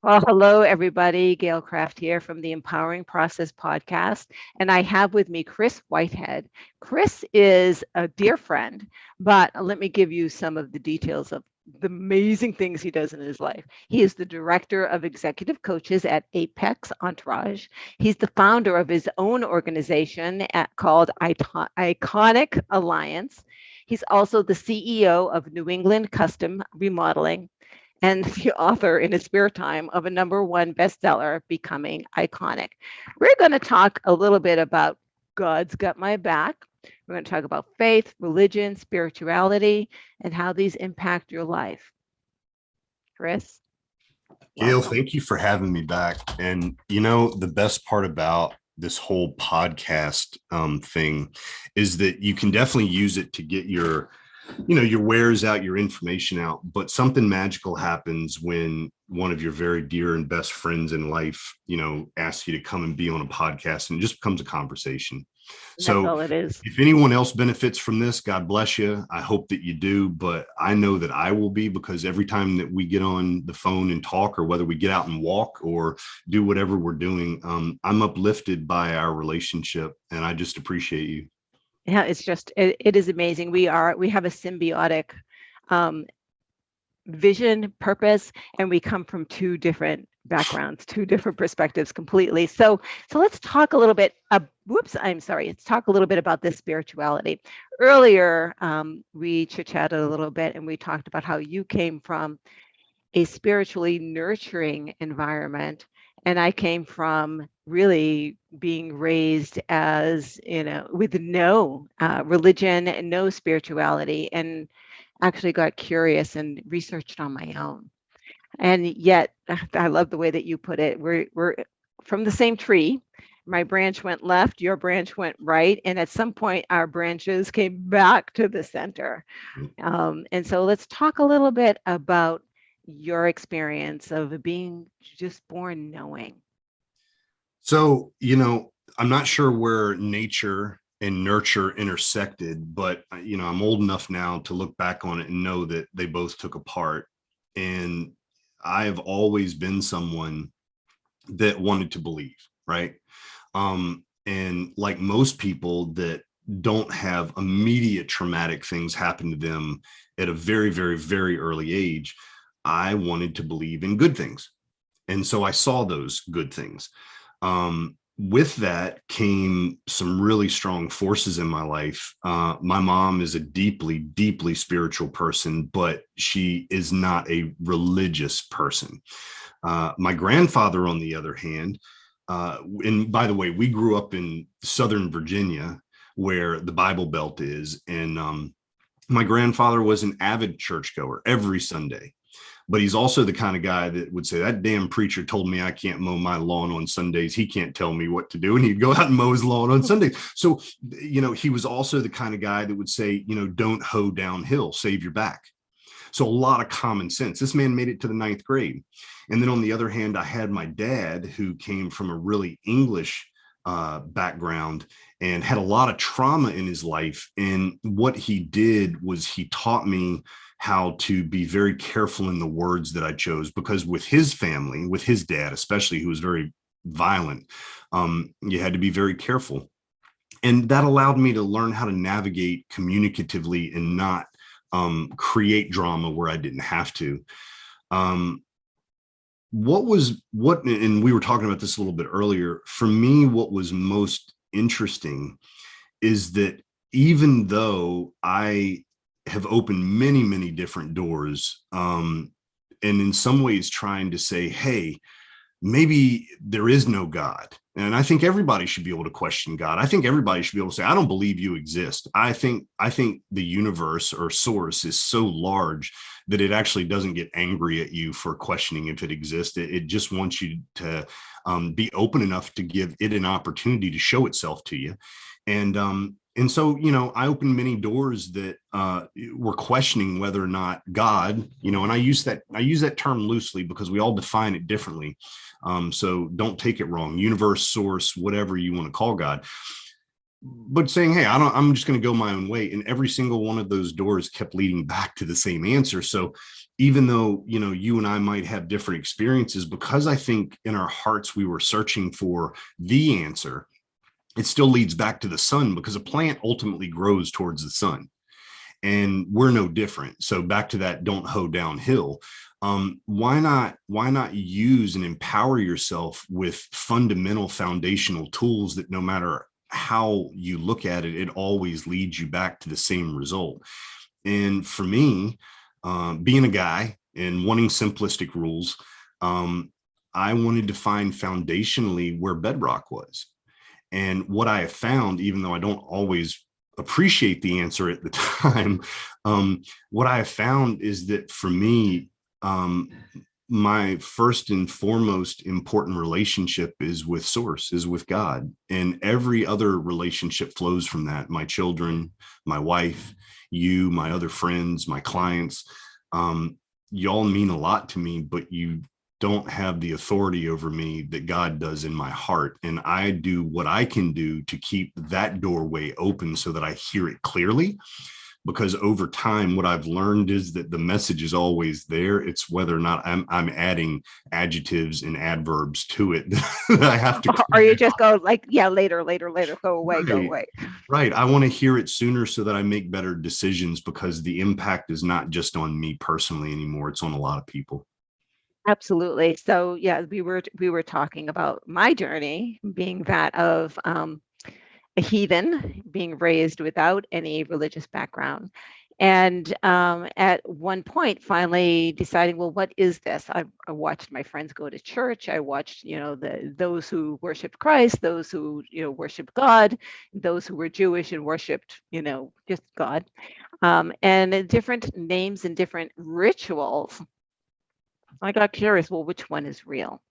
Well, hello, everybody. Gail Kraft here from the Empowering Process podcast. And I have with me Kris Whitehead. Kris is a dear friend, but let me give you some of the details of the amazing things he does in his life. He is the director of executive coaches at Apex Entourage. He's the founder of his own organization called Iconic Alliance. He's also the CEO of New England Custom Remodeling and the author in his spare time of a #1 bestseller, Becoming Iconic. We're going to talk a little bit about God's Got My Back. We're going to talk about faith, religion, spirituality, and how these impact your life. Kris, Gail, welcome. thank you for having me back. And the best part about this whole podcast thing is that you can definitely use it to get your wares out, your information out. But something magical happens when one of your very dear and best friends in life, asks you to come and be on a podcast, and it just becomes a conversation. That's So all it is. if anyone else benefits from this, God bless you. I hope that you do, but I know that I will be, because every time that we get on the phone and talk, or whether we get out and walk or do whatever we're doing, I'm uplifted by our relationship, and I just appreciate you. Yeah, it is amazing. We have a symbiotic um, vision, purpose, and we come from two different backgrounds, two different perspectives completely. So let's talk a little bit. I'm sorry. Let's talk a little bit about this spirituality. Earlier, we chit chatted a little bit, and we talked about how you came from a spiritually nurturing environment, and I came from really being raised as with no religion and no spirituality, and actually got curious and researched on my own. And yet, I love the way that you put it. We're from the same tree. My branch went left, your branch went right, and at some point, our branches came back to the center. And so, let's talk a little bit about your experience of being just born knowing. So, I'm not sure where nature and nurture intersected, but I'm old enough now to look back on it and know that they both took a part. And I've always been someone that wanted to believe, right? And like most people that don't have immediate traumatic things happen to them at a very, very, very early age, I wanted to believe in good things. And so I saw those good things. With that came some really strong forces in my life. My mom is a deeply, deeply spiritual person, but she is not a religious person. My grandfather, on the other hand, and by the way, we grew up in Southern Virginia, where the Bible Belt is. And my grandfather was an avid churchgoer every Sunday. But he's also the kind of guy that would say, that damn preacher told me I can't mow my lawn on Sundays. He can't tell me what to do. And he'd go out and mow his lawn on Sundays. So, he was also the kind of guy that would say, don't hoe downhill, save your back. So a lot of common sense. This man made it to the ninth grade. And then on the other hand, I had my dad, who came from a really English background and had a lot of trauma in his life. And what he did was he taught me how to be very careful in the words that I chose, because with his family, with his dad, especially, who was very violent, you had to be very careful. And that allowed me to learn how to navigate communicatively and not create drama where I didn't have to. Um, and we were talking about this a little bit earlier. For me, what was most interesting is that even though I have opened many, many different doors, and in some ways trying to say, hey, maybe there is no God. And I think everybody should be able to question God. I think everybody should be able to say, I don't believe you exist. I think the universe or source is so large that it actually doesn't get angry at you for questioning if it exists. It just wants you to be open enough to give it an opportunity to show itself to you. And so, I opened many doors that were questioning whether or not God, and I use that term loosely because we all define it differently. So don't take it wrong. Universe, source, whatever you want to call God. but saying, hey, I'm just going to go my own way. And every single one of those doors kept leading back to the same answer. So even though, you and I might have different experiences, because I think in our hearts, we were searching for the answer, it still leads back to the sun, because a plant ultimately grows towards the sun, and we're no different. So back to that, don't hoe downhill. Why not use and empower yourself with fundamental foundational tools that no matter how you look at it, it always leads you back to the same result. And for me, being a guy and wanting simplistic rules, I wanted to find foundationally where bedrock was. And what I have found, even though I don't always appreciate the answer at the time, what I have found is that for me, my first and foremost important relationship is with source, is with God. And every other relationship flows from that. My children, my wife, you, my other friends, my clients, y'all mean a lot to me, but you don't have the authority over me that God does in my heart. And I do what I can do to keep that doorway open so that I hear it clearly. Because over time, what I've learned is that the message is always there. It's whether or not I'm adding adjectives and adverbs to it that I have to. Or you just go like, yeah, later, go away, right. go away. Right. I want to hear it sooner so that I make better decisions, because the impact is not just on me personally anymore. It's on a lot of people. Absolutely. So yeah, we were talking about my journey being that of a heathen, being raised without any religious background. And at one point, finally deciding, well, what is this? I watched my friends go to church. I watched, those who worshiped Christ, those who, worshiped God, those who were Jewish and worshiped, just God, and different names and different rituals. I got curious, well, which one is real?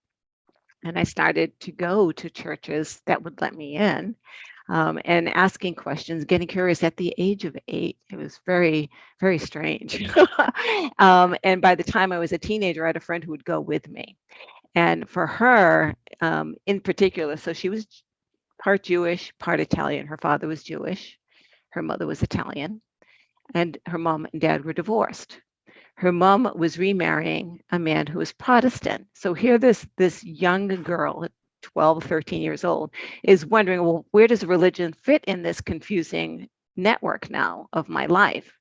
And I started to go to churches that would let me in, and asking questions, getting curious at the age of 8. It was very, very strange. And by the time I was a teenager, I had a friend who would go with me. And for her, in particular, so she was part Jewish, part Italian. Her father was Jewish, her mother was Italian, and her mom and dad were divorced. Her mom was remarrying a man who was Protestant. So here this young girl, 12, 13 years old, is wondering, well, where does religion fit in this confusing network now of my life?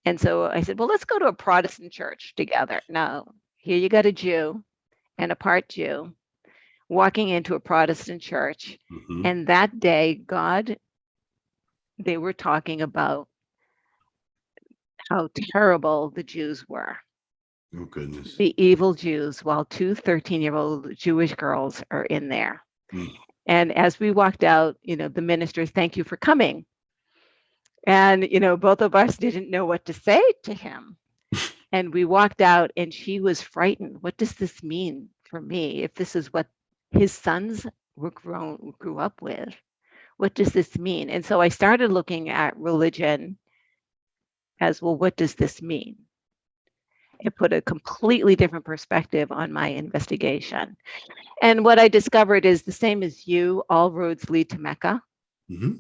And so I said, well, let's go to a Protestant church together. Now, here you got a Jew and a part Jew walking into a Protestant church. Mm-hmm. And that day, they were talking about how terrible the Jews were. Oh, goodness. The evil Jews, while 2 13-year-old Jewish girls are in there. Mm. And as we walked out, the minister, thank you for coming. And, both of us didn't know what to say to him. And we walked out and she was frightened. What does this mean for me? If this is what his sons grew up with, what does this mean? And so I started looking at religion as, well, what does this mean? It put a completely different perspective on my investigation. And what I discovered is the same as you, all roads lead to Mecca, Mm-hmm.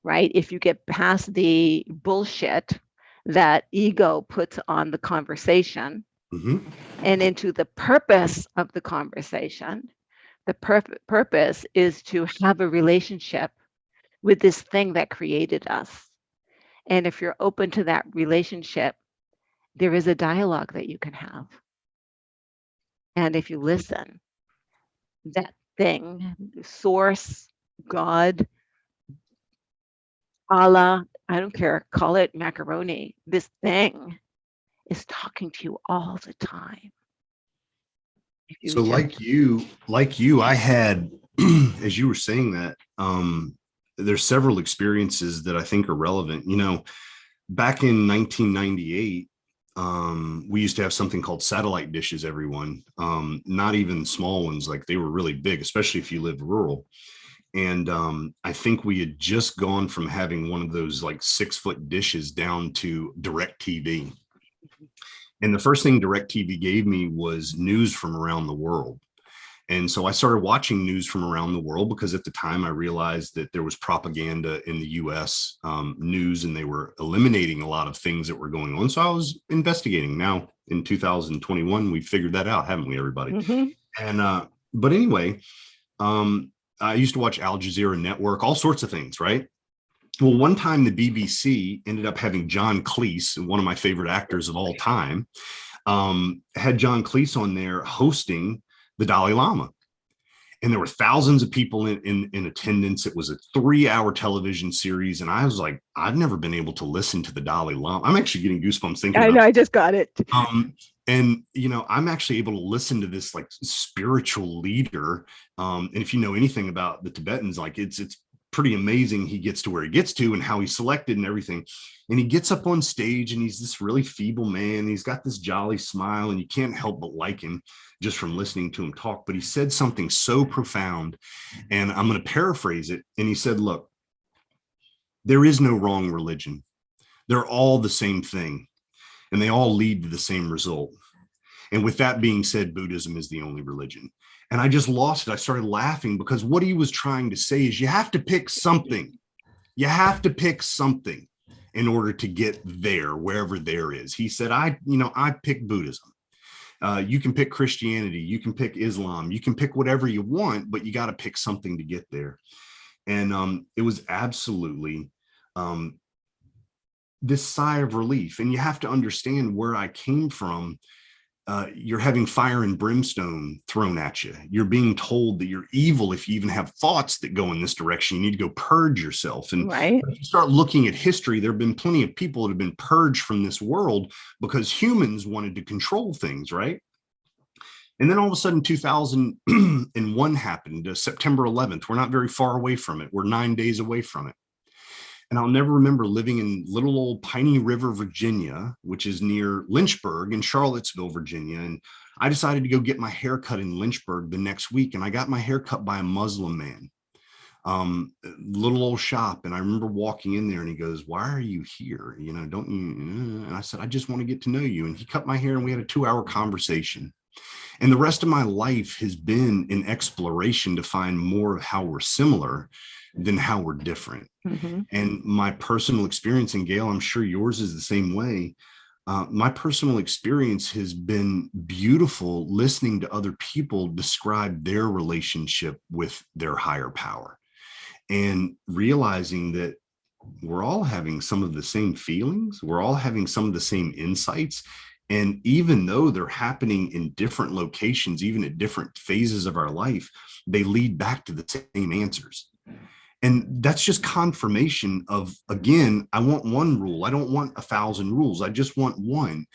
right? If you get past the bullshit that ego puts on the conversation, Mm-hmm. and into the purpose of the conversation, the purpose is to have a relationship with this thing that created us. And if you're open to that relationship, there is a dialogue that you can have. And if you listen, that thing, source, God, Allah, I don't care, call it macaroni, this thing is talking to you all the time. So like you, I had, as you were saying that, there's several experiences that I think are relevant. Back in 1998, we used to have something called satellite dishes, everyone, not even small ones, like they were really big, especially if you lived rural. And I think we had just gone from having one of those like 6-foot dishes down to DirecTV. And the first thing DirecTV gave me was news from around the world. And so I started watching news from around the world because at the time I realized that there was propaganda in the US news, and they were eliminating a lot of things that were going on. So I was investigating. Now in 2021, we figured that out, haven't we, everybody? Mm-hmm. And but anyway, I used to watch Al Jazeera Network, all sorts of things, right? Well, one time the BBC ended up having John Cleese, one of my favorite actors of all time, had John Cleese on there hosting the Dalai Lama. And there were thousands of people in attendance. It was a 3-hour television series. And I was like, I've never been able to listen to the Dalai Lama. I'm actually getting goosebumps thinking I about know, it. I just got it. And, you know, I'm actually able to listen to this like spiritual leader. And if you know anything about the Tibetans, like it's pretty amazing. He gets to where he gets to and how he's selected and everything. And he gets up on stage and he's this really feeble man. He's got this jolly smile and you can't help but like him just from listening to him talk. But he said something so profound, and I'm going to paraphrase it. And he said, look, there is no wrong religion. They're all the same thing, and they all lead to the same result. And with that being said, Buddhism is the only religion. And I just lost it. I started laughing because what he was trying to say is you have to pick something. You have to pick something in order to get there, wherever there is. He said, I pick Buddhism. You can pick Christianity. You can pick Islam. You can pick whatever you want, but you got to pick something to get there. And it was absolutely this sigh of relief. And you have to understand where I came from. You're having fire and brimstone thrown at you. You're being told that you're evil if you even have thoughts that go in this direction. You need to go purge yourself. And Right. if you start looking at history, there have been plenty of people that have been purged from this world because humans wanted to control things, right? And then all of a sudden, 2001 happened, September 11th. We're not very far away from it. We're 9 days away from it. And I'll never remember living in little old Piney River, Virginia, which is near Lynchburg in Charlottesville, Virginia. And I decided to go get my hair cut in Lynchburg the next week. And I got my hair cut by a Muslim man, little old shop. And I remember walking in there and he goes, why are you here? You know, don't you? And I said, I just want to get to know you. And he cut my hair and we had a 2-hour conversation. And the rest of my life has been in exploration to find more of how we're similar than how we're different. Mm-hmm. And my personal experience, and Gail, I'm sure yours is the same way. My personal experience has been beautiful listening to other people describe their relationship with their higher power and realizing that we're all having some of the same feelings. We're all having some of the same insights. And even though they're happening in different locations, even at different phases of our life, they lead back to the same answers. And that's just confirmation of, again, I want one rule. I don't want 1,000 rules. I just want one.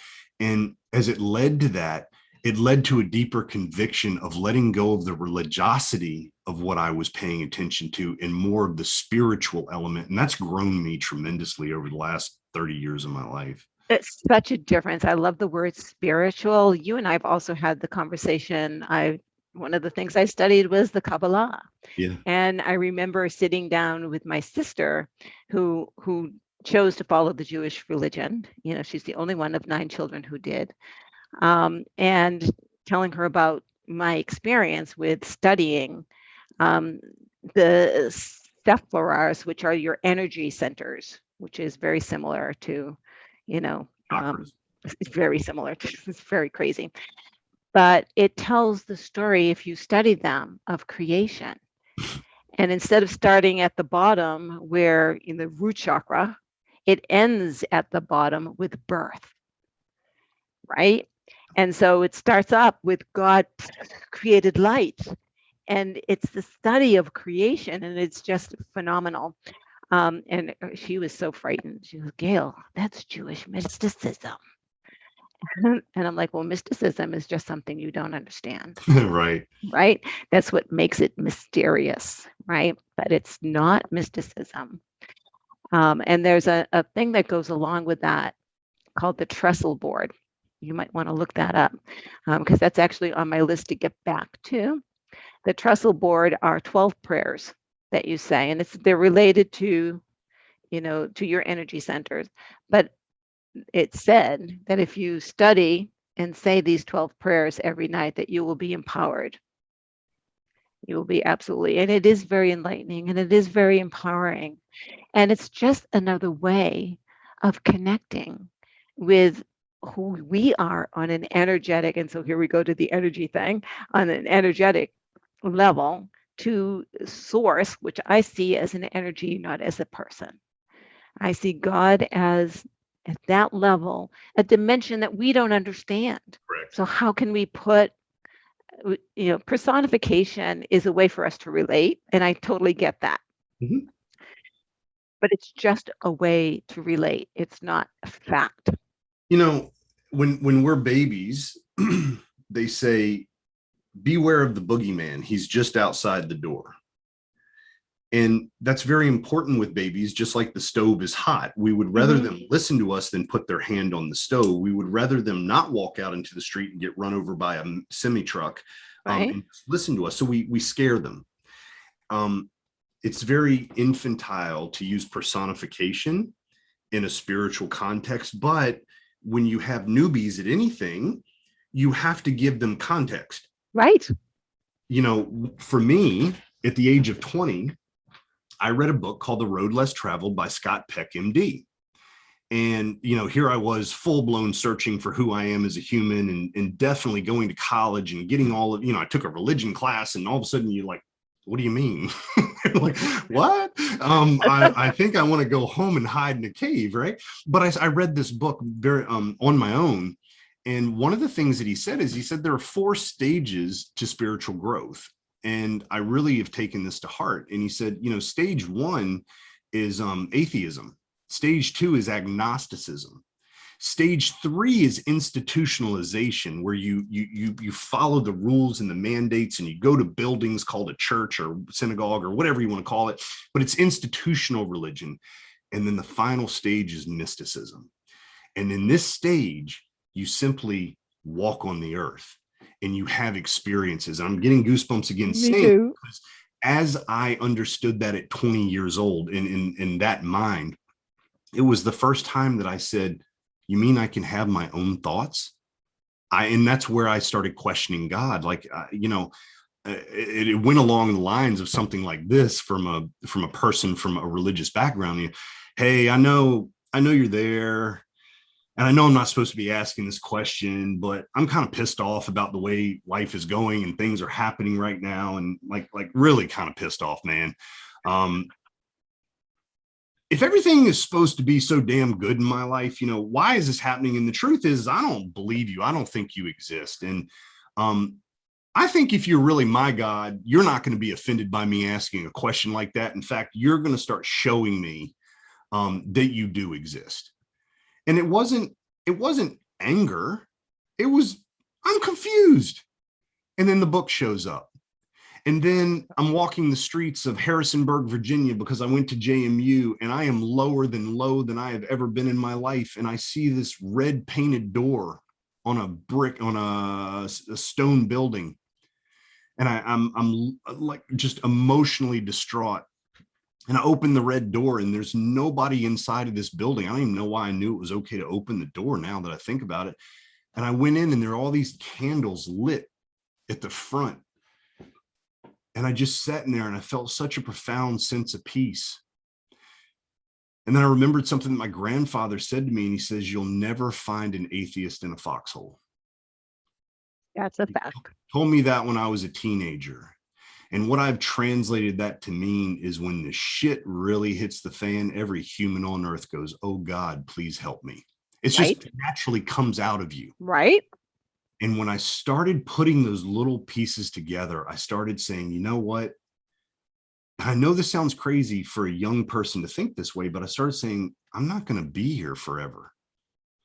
And as it led to that, it led to a deeper conviction of letting go of the religiosity of what I was paying attention to and more of the spiritual element. And that's grown me tremendously over the last 30 years of my life. It's such a difference. I love the word spiritual. You and I have also had the conversation. One of the things I studied was the Kabbalah. Yeah. And I remember sitting down with my sister who chose to follow the Jewish religion. You know, she's the only one of 9 children who did. And telling her about my experience with studying the sephiras, which are your energy centers, which is very similar to, it's very similar to, it's very crazy. But it tells the story, if you study them, of creation. And instead of starting at the bottom where in the root chakra, it ends at the bottom with birth, right? And so it starts up with God created light. And it's the study of creation, and it's just phenomenal. And she was so frightened. She was, Gail, that's Jewish mysticism. And I'm like, well, mysticism is just something you don't understand. Right. Right? That's what makes it mysterious, right? But it's not mysticism. And there's a thing that goes along with that called the trestle board. You might want to look that up because that's actually on my list to get back to. The trestle board are 12 prayers that you say, and they're related to, to your energy centers. But it's said that if you study and say these 12 prayers every night, that you will be empowered. You will be absolutely. And it is very enlightening and it is very empowering. And it's just another way of connecting with who we are on an energetic. And so here we go to the energy thing on an energetic level to source, which I see as an energy, not as a person. I see God as at that level, a dimension that we don't understand. Correct. So how can we put, personification is a way for us to relate, and I totally get that. Mhm. But it's just a way to relate. It's not a fact. You know, when we're babies, they say, beware of the boogeyman. He's just outside the door. And that's very important with babies, just like the stove is hot. We would rather them listen to us than put their hand on the stove. We would rather them not walk out into the street and get run over by a semi truck, Right. and listen to us. So we scare them. It's very infantile to use personification in a spiritual context, but when you have newbies at anything, you have to give them context. Right. You know, for me, at the age of 20, I read a book called The Road Less Traveled by Scott Peck, MD. And, you know, here I was full blown searching for who I am as a human, and definitely going to college and getting all of, I took a religion class, and all of a sudden you're like, what do you mean? Like, what? I think I want to go home and hide in a cave, right? But I read this book very on my own. And one of the things that he said is, he said there are 4 stages to spiritual growth. And I really have taken this to heart. And he said, stage 1 is atheism. Stage 2 is agnosticism. Stage 3 is institutionalization, where you follow the rules and the mandates, and you go to buildings called a church or synagogue or whatever you want to call it, but it's institutional religion. And then the final stage is mysticism. And in this stage, you simply walk on the earth and you have experiences. I'm getting goosebumps again saying, because as I understood that at 20 years old, in that mind, it was the first time that I said, you mean I can have my own thoughts? And that's where I started questioning God. Like, it went along the lines of something like this from a person from a religious background. Hey, I know you're there. And I know I'm not supposed to be asking this question, but I'm kind of pissed off about the way life is going and things are happening right now. And like really kind of pissed off, man. If everything is supposed to be so damn good in my life, why is this happening? And the truth is, I don't believe you. I don't think you exist. And I think if you're really my God, you're not going to be offended by me asking a question like that. In fact, you're going to start showing me that you do exist. And it wasn't anger. It was, I'm confused. And then the book shows up. And then I'm walking the streets of Harrisonburg, Virginia, because I went to JMU, and I am lower than low than I have ever been in my life. And I see this red painted door on a stone building. And I'm like just emotionally distraught. And I opened the red door, and there's nobody inside of this building. I don't even know why I knew it was okay to open the door now that I think about it. And I went in, and there are all these candles lit at the front. And I just sat in there, and I felt such a profound sense of peace. And then I remembered something that my grandfather said to me, and he says, you'll never find an atheist in a foxhole. That's a fact. He told me that when I was a teenager. And what I've translated that to mean is, when the shit really hits the fan, every human on earth goes, oh God, please help me. It's just naturally comes out of you. Right. And when I started putting those little pieces together, I started saying, you know what? I know this sounds crazy for a young person to think this way, but I started saying, I'm not going to be here forever.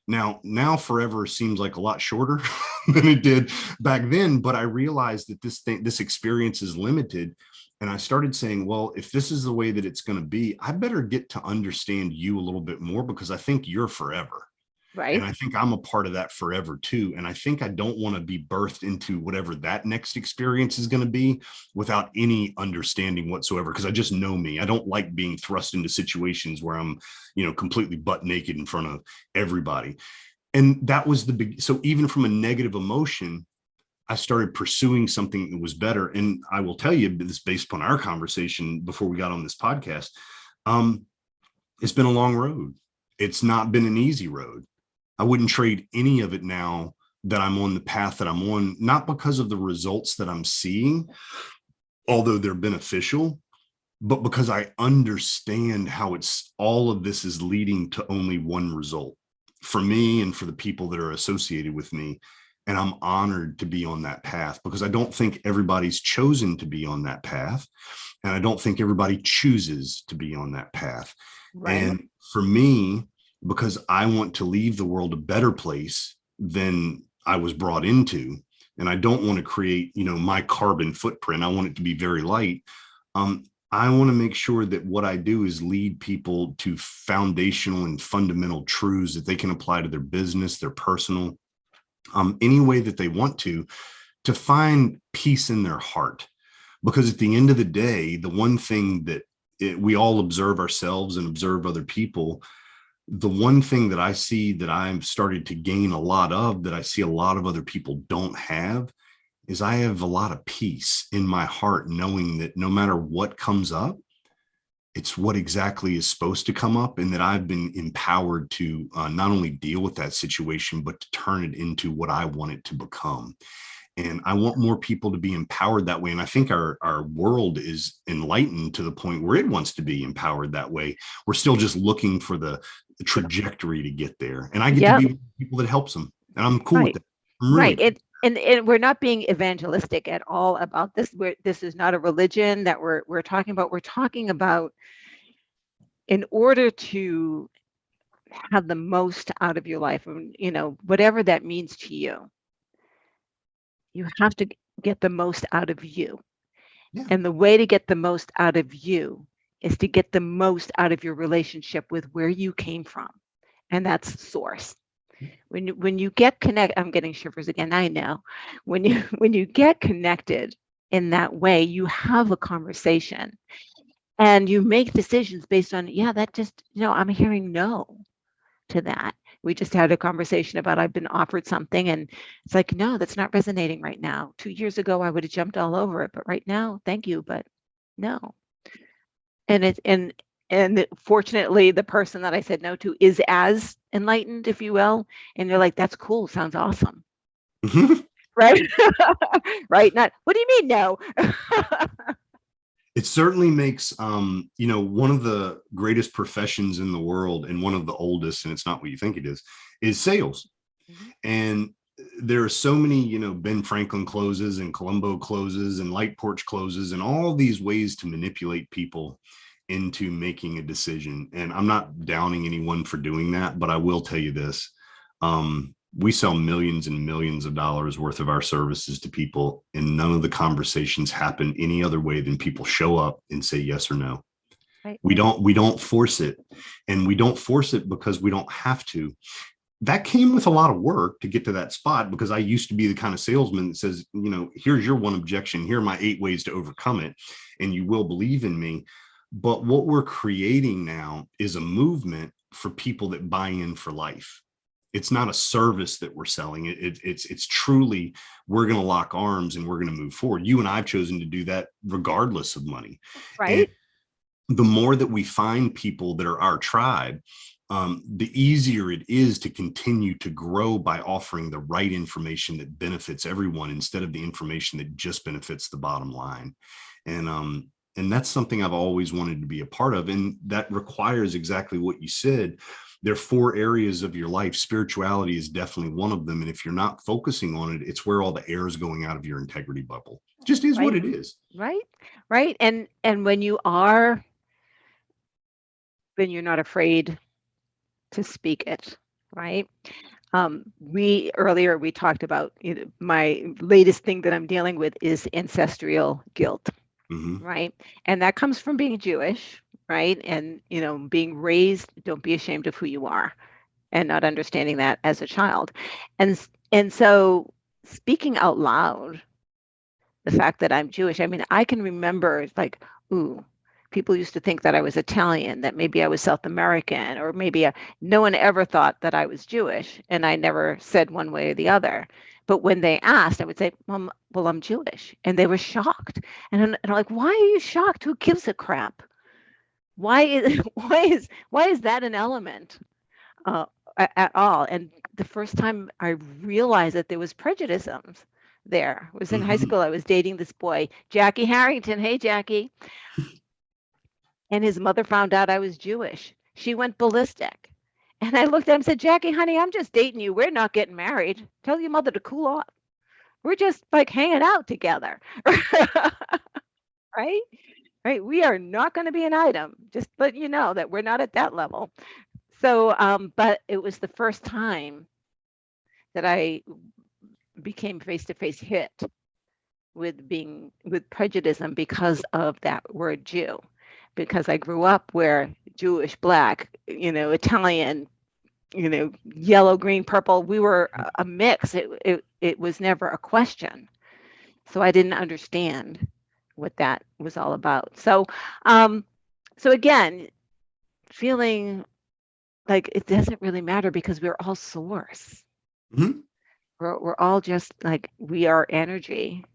Now forever seems like a lot shorter than it did back then, but I realized that this experience is limited. And I started saying, well, if this is the way that it's going to be, I better get to understand you a little bit more, because I think you're forever. Right. And I think I'm a part of that forever too. And I think I don't want to be birthed into whatever that next experience is going to be without any understanding whatsoever, because I just know me. I don't like being thrust into situations where I'm, completely butt naked in front of everybody. And that was the big, so even from a negative emotion, I started pursuing something that was better. And I will tell you this based upon our conversation before we got on this podcast. Um, it's been a long road. It's not been an easy road. I wouldn't trade any of it now that I'm on the path that I'm on, not because of the results that I'm seeing, although they're beneficial, but because I understand how it's all of this is leading to only one result for me and for the people that are associated with me. And I'm honored to be on that path because I don't think everybody's chosen to be on that path. And I don't think everybody chooses to be on that path. Right. And for me, because I want to leave the world a better place than I was brought into, and I don't want to create, my carbon footprint. I want it to be very light. I want to make sure that what I do is lead people to foundational and fundamental truths that they can apply to their business, their personal, any way that they want to find peace in their heart. Because at the end of the day, the one thing that we all observe ourselves and observe other people, the one thing that I see that I've started to gain a lot of, that I see a lot of other people don't have, is I have a lot of peace in my heart, knowing that no matter what comes up, it's what exactly is supposed to come up, and that I've been empowered to not only deal with that situation, but to turn it into what I want it to become. And I want more people to be empowered that way. And I think our world is enlightened to the point where it wants to be empowered that way. We're still just looking for the trajectory to get there. And I get to be with people that helps them. And I'm cool with that. Right. And we're not being evangelistic at all about this. This is not a religion that we're talking about. We're talking about, in order to have the most out of your life, whatever that means to you, you have to get the most out of you. Yeah. And the way to get the most out of you is to get the most out of your relationship with where you came from. And that's source. When you get connected, I'm getting shivers again, I know. When you get connected in that way, you have a conversation and you make decisions based on, that just, I'm hearing no to that. We just had a conversation about, I've been offered something and it's like, no, that's not resonating right now. 2 years ago, I would have jumped all over it, but right now, thank you, but no. And fortunately, the person that I said no to is as enlightened, if you will. And they're like, that's cool. Sounds awesome. Right? Right? Not, what do you mean no? It certainly makes, one of the greatest professions in the world, and one of the oldest, and it's not what you think it is sales. Mm-hmm. And there are so many, Ben Franklin closes and Columbo closes and Light Porch closes and all these ways to manipulate people into making a decision. And I'm not downing anyone for doing that, but I will tell you this. We sell millions and millions of dollars worth of our services to people, and none of the conversations happen any other way than people show up and say yes or no. Right. We don't force it, and we don't force it because we don't have to. That came with a lot of work to get to that spot, because I used to be the kind of salesman that says, here's your one objection. Here are my 8 ways to overcome it, and you will believe in me. But what we're creating now is a movement for people that buy in for life. It's not a service that we're selling. It's truly, we're going to lock arms and we're going to move forward. You and I have chosen to do that regardless of money. Right. And the more that we find people that are our tribe, the easier it is to continue to grow by offering the right information that benefits everyone instead of the information that just benefits the bottom line. And that's something I've always wanted to be a part of. And that requires exactly what you said. There are 4 areas of your life. Spirituality is definitely one of them. And if you're not focusing on it, it's where all the air is going out of your integrity bubble. It just is what it is. Right. Right. And when you're not afraid to speak it, right? We talked about, my latest thing that I'm dealing with is ancestral guilt. Mm-hmm. Right. And that comes from being Jewish, right? And, being raised, don't be ashamed of who you are, and not understanding that as a child. And so speaking out loud, the fact that I'm Jewish, I can remember like, people used to think that I was Italian, that maybe I was South American, or maybe no one ever thought that I was Jewish. And I never said one way or the other. But when they asked, I would say, well, I'm Jewish. And they were shocked. And I'm like, why are you shocked? Who gives a crap? Why is why is that an element uh, at all? And the first time I realized that there was prejudice there was in high school. I was dating this boy, Jackie Harrington. Hey, Jackie. And his mother found out I was Jewish. She went ballistic. And I looked at him and said, Jackie, honey, I'm just dating you. We're not getting married. Tell your mother to cool off. We're just like hanging out together. Right? Right. We are not going to be an item. Just let you know that we're not at that level. So, but it was the first time that I became face-to-face hit with prejudice because of that word Jew, because I grew up where Jewish, Black, Italian, yellow, green, purple, we were a mix. It was never a question. So I didn't understand what that was all about. So, so again, feeling like it doesn't really matter because we're all source. Mm-hmm. We're all just like, we are energy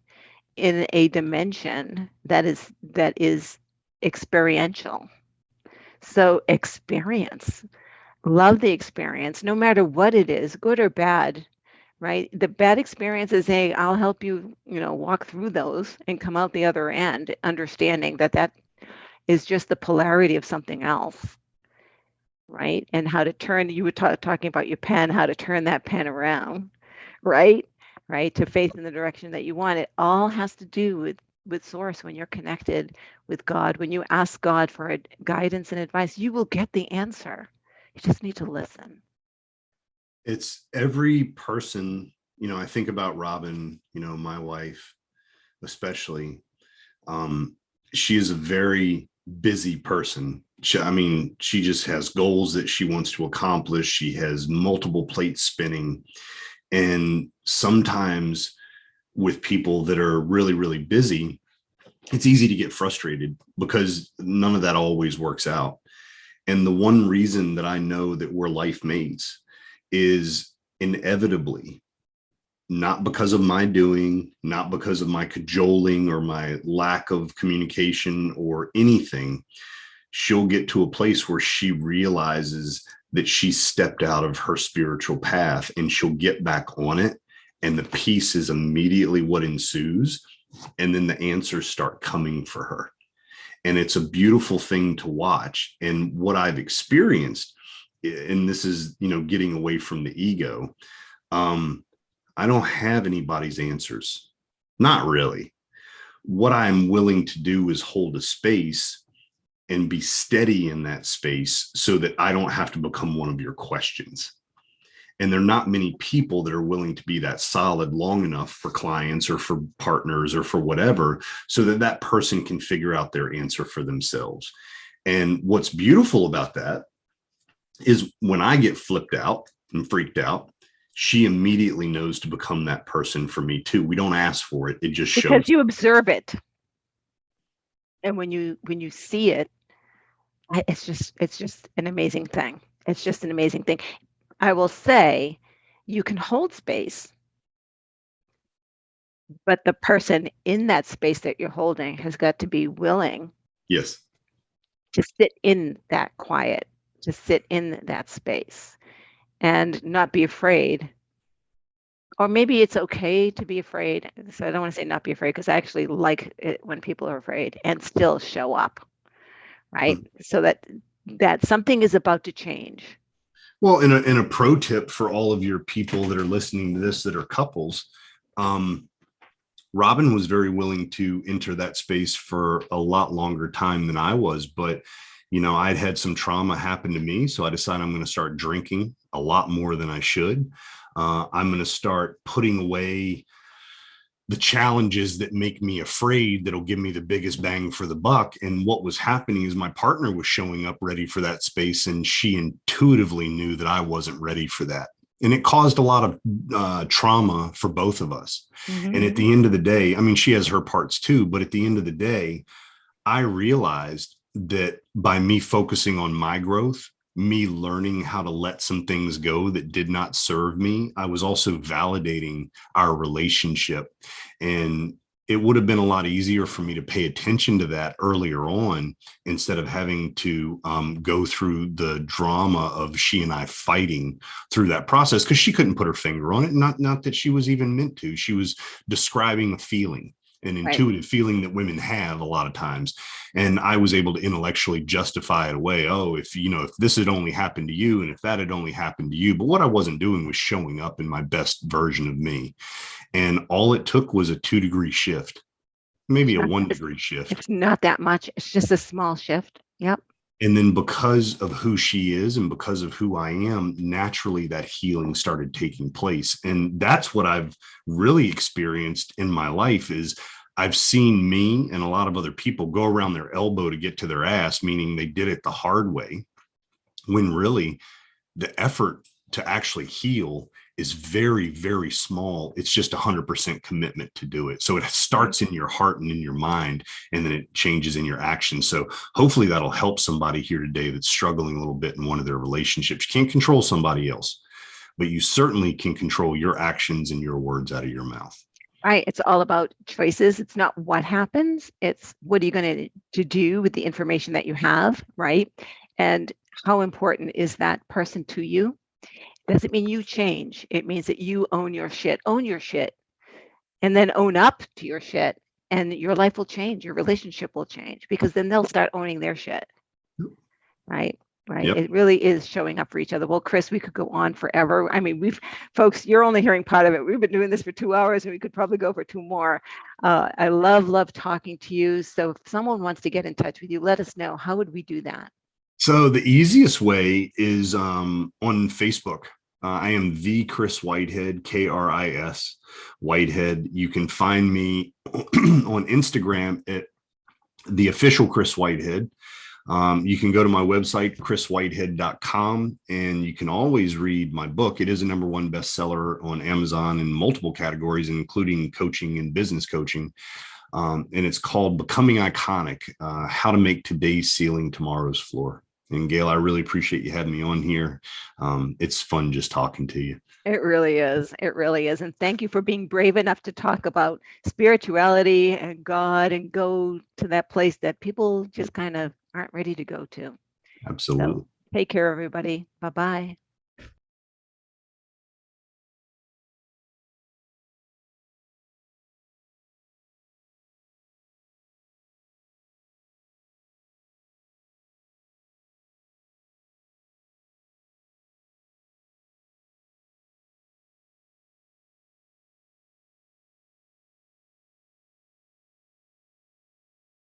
in a dimension that is experiential. So experience, love the experience, no matter what it is, good or bad, right? The bad experiences, hey, I'll help you, walk through those and come out the other end, understanding that is just the polarity of something else, right? And how to turn, you were talking about your pen, how to turn that pen around, right? Right, to faith in the direction that you want. It all has to do with source. When you're connected with God, when you ask God for guidance and advice, you will get the answer. You just need to listen. It's every person, I think about Robin, my wife, especially. She is a very busy person. She just has goals that she wants to accomplish. She has multiple plates spinning. And sometimes with people that are really, really busy, it's easy to get frustrated because none of that always works out. And the one reason that I know that we're life mates is inevitably, not because of my doing, not because of my cajoling or my lack of communication or anything, she'll get to a place where she realizes that she stepped out of her spiritual path, and she'll get back on it. And the peace is immediately what ensues. And then the answers start coming for her. And it's a beautiful thing to watch. And what I've experienced, and this is, getting away from the ego, I don't have anybody's answers. Not really. What I'm willing to do is hold a space and be steady in that space so that I don't have to become one of your questions. And there are not many people that are willing to be that solid long enough for clients or for partners or for whatever, so that that person can figure out their answer for themselves. And what's beautiful about that is when I get flipped out and freaked out, she immediately knows to become that person for me too. We don't ask for it. It just shows. Because you observe it. And when you see it, it's just an amazing thing. It's just an amazing thing. I will say, you can hold space, but the person in that space that you're holding has got to be willing, yes, to sit in that quiet, to sit in that space and not be afraid. Or maybe it's okay to be afraid. So I don't want to say not be afraid, because I actually like it when people are afraid, and still show up, right? So that something is about to change. Well, in a pro tip for all of your people that are listening to this that are couples, Robin was very willing to enter that space for a lot longer time than I was. But, I'd had some trauma happen to me. So I decided I'm going to start drinking a lot more than I should. I'm going to start putting away the challenges that make me afraid, that'll give me the biggest bang for the buck. And what was happening is my partner was showing up ready for that space, and she intuitively knew that I wasn't ready for that. And it caused a lot of trauma for both of us. Mm-hmm. And at the end of the day, she has her parts too, but at the end of the day, I realized that by me focusing on my growth, me learning how to let some things go that did not serve me, I was also validating our relationship. And it would have been a lot easier for me to pay attention to that earlier on instead of having to go through the drama of she and I fighting through that process, because she couldn't put her finger on it. Not that she was even meant to. She was describing a feeling, an intuitive feeling that women have a lot of times. And I was able to intellectually justify it away. Oh, if this had only happened to you, and if that had only happened to you. But what I wasn't doing was showing up in my best version of me. And all it took was a 2-degree shift, maybe a 1-degree shift. It's not that much. It's just a small shift. Yep. And then because of who she is and because of who I am, naturally that healing started taking place. And that's what I've really experienced in my life is I've seen me and a lot of other people go around their elbow to get to their ass, meaning they did it the hard way, when really the effort to actually heal is very, very small. It's just 100% commitment to do it. So it starts in your heart and in your mind, and then it changes in your actions. So hopefully that'll help somebody here today that's struggling a little bit in one of their relationships. You can't control somebody else, but you certainly can control your actions and your words out of your mouth. Right. It's all about choices. It's not what happens. It's what are you going to do with the information that you have, right? And how important is that person to you? Doesn't mean you change. It means that you own your shit, and then own up to your shit, and your life will change. Your relationship will change, because then they'll start owning their shit. Right. Right. Yep. It really is showing up for each other. Well, Kris, we could go on forever. I mean, folks, you're only hearing part of it. We've been doing this for 2 hours, and we could probably go for 2 more. I love talking to you. So if someone wants to get in touch with you, let us know. How would we do that? So the easiest way is on Facebook. I am the Kris Whitehead, Kris Whitehead. You can find me on Instagram at the official Kris Whitehead. You can go to my website, kriswhitehead.com, and you can always read my book. It is a #1 bestseller on Amazon in multiple categories, including coaching and business coaching. And it's called Becoming Iconic, How to Make Today's Ceiling Tomorrow's Floor. And Gail, I really appreciate you having me on here. It's fun just talking to you. It really is. It really is. And thank you for being brave enough to talk about spirituality and God and go to that place that people just kind of aren't ready to go to. Absolutely. So take care, everybody. Bye-bye.